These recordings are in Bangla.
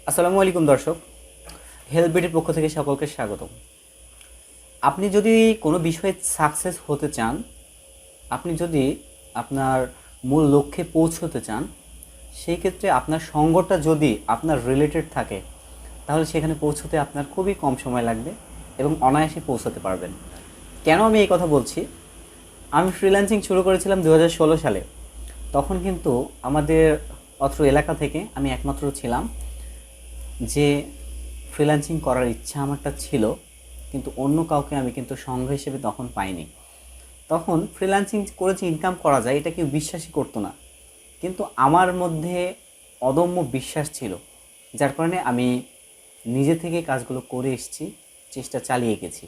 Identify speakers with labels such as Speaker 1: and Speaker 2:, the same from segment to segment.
Speaker 1: আসসালামু আলাইকুম দর্শক, হেলথ বিডির পক্ষ থেকে সকলকে স্বাগতম। আপনি যদি কোনো বিষয়ে সাকসেস হতে চান, আপনি যদি আপনার মূল লক্ষ্যে পৌঁছতে চান, সেই ক্ষেত্রে আপনার সঙ্গটা যদি আপনার রিলেটেড থাকে, তাহলে সেখানে পৌঁছতে আপনার খুবই কম সময় লাগবে এবং অনায়াসে পৌঁছতে পারবেন। কেন আমি এই কথা বলছি? আমি ফ্রিল্যান্সিং শুরু করেছিলাম 2016 সালে। তখন কিন্তু আমাদের অত্র এলাকা থেকে আমি একমাত্র ছিলাম যে ফ্রিল্যান্সিং করার ইচ্ছা আমারটা ছিল, কিন্তু অন্য কাউকে আমি কিন্তু সঙ্গ হিসেবে তখন পাইনি। তখন ফ্রিল্যান্সিং করেছি, ইনকাম করা যায়, এটা কেউ বিশ্বাসই করতো না, কিন্তু আমার মধ্যে অদম্য বিশ্বাস ছিল, যার কারণে আমি নিজে থেকে কাজগুলো করে এসেছি, চেষ্টা চালিয়ে গেছি।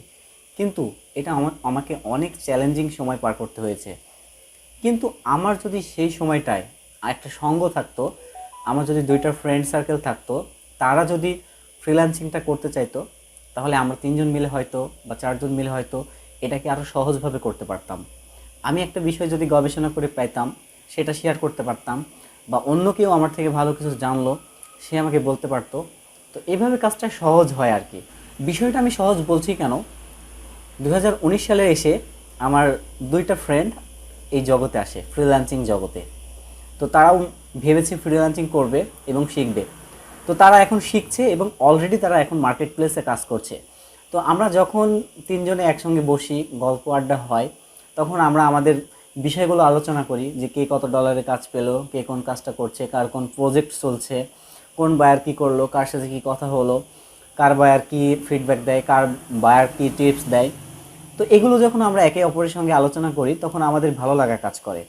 Speaker 1: কিন্তু এটা আমাকে অনেক চ্যালেঞ্জিং সময় পার করতে হয়েছে। কিন্তু আমার যদি সেই সময়টায় একটা সঙ্গ থাকতো, আমার যদি দুইটা ফ্রেন্ড সার্কেল থাকতো, তারা যদি ফ্রিল্যান্সিংটা করতে চাইতো, তাহলে আমরা তিনজন মিলে হয়তো বা চারজন মিলে হয়তো এটাকে আরও সহজভাবে করতে পারতাম। আমি একটা বিষয় যদি গবেষণা করে পাইতাম, সেটা শেয়ার করতে পারতাম, বা অন্য কেউ আমার থেকে ভালো কিছু জানলো, সে আমাকে বলতে পারতো। তো এইভাবে কাজটা সহজ হয় আর কি। বিষয়টা আমি সহজ বলছি কেন? 2019 সালে এসে আমার দুইটা ফ্রেন্ড এই জগতে আসে, ফ্রিল্যান্সিং জগতে। তো তারাও ভেবেছে ফ্রিল্যান্সিং করবে এবং শিখবে। তো তারা এখন শিখছে এবং অলরেডি তারা এখন মার্কেট প্লেসে কাজ করছে। তো আমরা যখন তিনজনে একসঙ্গে বসি, গল্প আড্ডা হয়, তখন আমরা আমাদের বিষয়গুলো আলোচনা করি, যে কে কত ডলারে কাজ পেলো, কে কোন কাজটা করছে, কার কোন প্রজেক্ট চলছে, কোন বায়ার কী করলো, কার সাথে কী কথা হলো, কার বায়ার কী ফিডব্যাক দেয়, কার বায়ার কী টিপস দেয়। তো এগুলো যখন আমরা একে অপরের সঙ্গে আলোচনা করি, তখন আমাদের ভালো লাগা কাজ করে,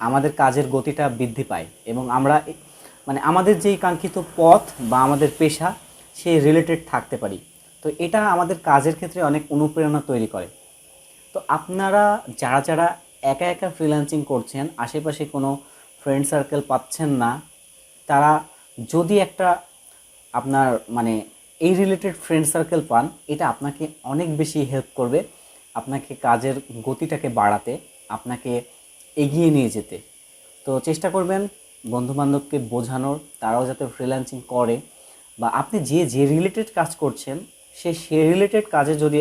Speaker 1: আমাদের কাজের গতিটা বৃদ্ধি পায় এবং আমরা মানে আমাদের যেই কাঙ্ক্ষিত পথ বা আমাদের পেশা, সেই রিলেটেড থাকতে পারি। তো এটা আমাদের কাজের ক্ষেত্রে অনেক অনুপ্রেরণা তৈরি করে। তো আপনারা যারা যারা একা একা ফ্রিল্যান্সিং করছেন, আশেপাশে কোনো ফ্রেন্ড সার্কেল পাচ্ছেন না, তারা যদি একটা আপনার মানে এই রিলেটেড ফ্রেন্ড সার্কেল পান, এটা আপনাকে অনেক বেশি হেল্প করবে, আপনাকে কাজের গতিটাকে বাড়াতে, আপনাকে এগিয়ে নিয়ে যেতে। তো চেষ্টা করবেন বন্ধুবান্ধবকে বোঝানোর, তারাও যাতে ফ্রিল্যান্সিং করে, বা আপনি যে যে রিলেটেড কাজ করছেন, সে রিলেটেড কাজে যদি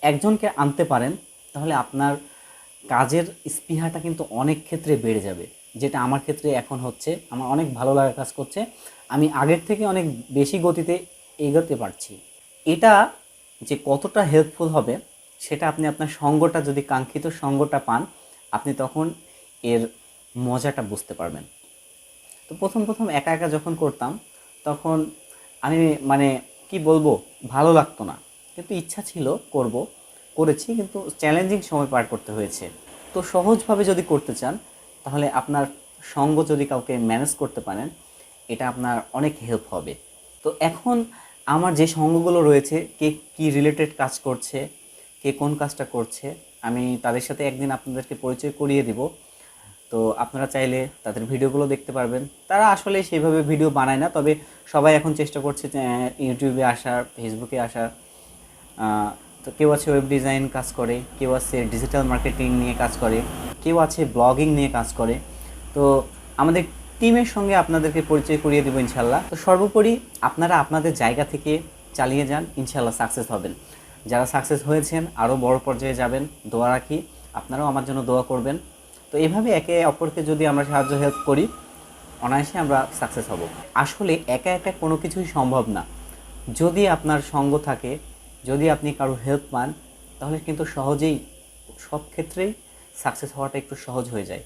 Speaker 1: একজনকে আনতে পারেন, তাহলে আপনার কাজের স্পৃহাটা কিন্তু অনেক ক্ষেত্রে বেড়ে যাবে। যেটা আমার ক্ষেত্রে এখন হচ্ছে, আমার অনেক ভালো লাগা কাজ করছে, আমি আগের থেকে অনেক বেশি গতিতে এগোতে পারছি। এটা যে কতটা হেল্পফুল হবে, সেটা আপনি আপনার সঙ্গটা, যদি কাঙ্ক্ষিত সঙ্গটা পান, আপনি তখন এর মজাটা বুঝতে পারবেন। তো প্রথম প্রথম একা একা যখন করতাম, তখন আমি মানে কি বলবো, ভালো লাগতো না, কিন্তু ইচ্ছা ছিল করব, করেছি, কিন্তু চ্যালেঞ্জিং সময় পার করতে হয়েছে। তো সহজভাবে যদি করতে চান, তাহলে আপনার সঙ্গ যদি কাউকে ম্যানেজ করতে পারেন, এটা আপনার অনেক হেল্প হবে। তো এখন আমার যে সঙ্গগুলো রয়েছে, কে কি রিলেটেড কাজ করছে, কে কোন কাজটা করছে, আমি তাদের সাথে একদিন আপনাদেরকে পরিচয় করিয়ে দিব। তো আপনারা চাইলে তাদের ভিডিওগুলো দেখতে পারবেন। তারা আসলে সেইভাবে ভিডিও বানায় না, তবে সবাই এখন চেষ্টা করছে যে ইউটিউবে আসার, ফেসবুকে আসার। তো কেউ আছে ওয়েব ডিজাইন কাজ করে, কেউ আছে ডিজিটাল মার্কেটিং নিয়ে কাজ করে, কেউ আছে ব্লগিং নিয়ে কাজ করে। তো আমাদের টিমের সঙ্গে আপনাদেরকে পরিচয় করিয়ে দেবো ইনশাল্লাহ। তো সর্বোপরি আপনারা আপনাদের জায়গা থেকে চালিয়ে যান, ইনশাল্লাহ সাকসেস হবেন। যারা সাকসেস হয়েছেন, আরও বড় পর্যায়ে যাবেন, দোয়া রাখি। আপনারাও আমার জন্য দোয়া করবেন। তো এইভাবে একে অপরকে যদি আমরা সাহায্য হেল্প করি, অনায়াসে আমরা সাকসেস হব। আসলে একা একা কোনো কিছুই সম্ভব না। যদি আপনার সঙ্গ থাকে, যদি আপনি কারো হেল্প পান, তাহলে কিন্তু সহজেই সব ক্ষেত্রেই সাকসেস হওয়াটা একটু সহজ হয়ে যায়।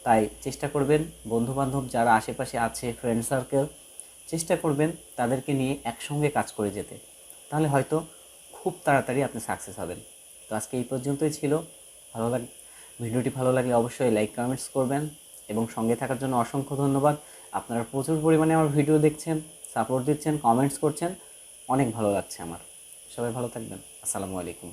Speaker 1: তাই চেষ্টা করবেন বন্ধুবান্ধব যারা আশেপাশে আছে, ফ্রেন্ড সার্কেল, চেষ্টা করবেন তাদেরকে নিয়ে একসঙ্গে কাজ করে যেতে, তাহলে হয়তো খুব তাড়াতাড়ি আপনি সাকসেস হবেন। তো আজকে এই পর্যন্তই ছিল। ভালো ভিডিওটি ভালো লাগলে অবশ্যই লাইক কমেন্টস করবেন, এবং সঙ্গে থাকার জন্য অসংখ্য ধন্যবাদ। আপনারা প্রচুর পরিমাণে আমার ভিডিও দেখছেন, সাপোর্ট দিচ্ছেন, কমেন্টস করছেন, অনেক ভালো লাগছে আমার। সবাই ভালো থাকবেন। আসসালামু আলাইকুম।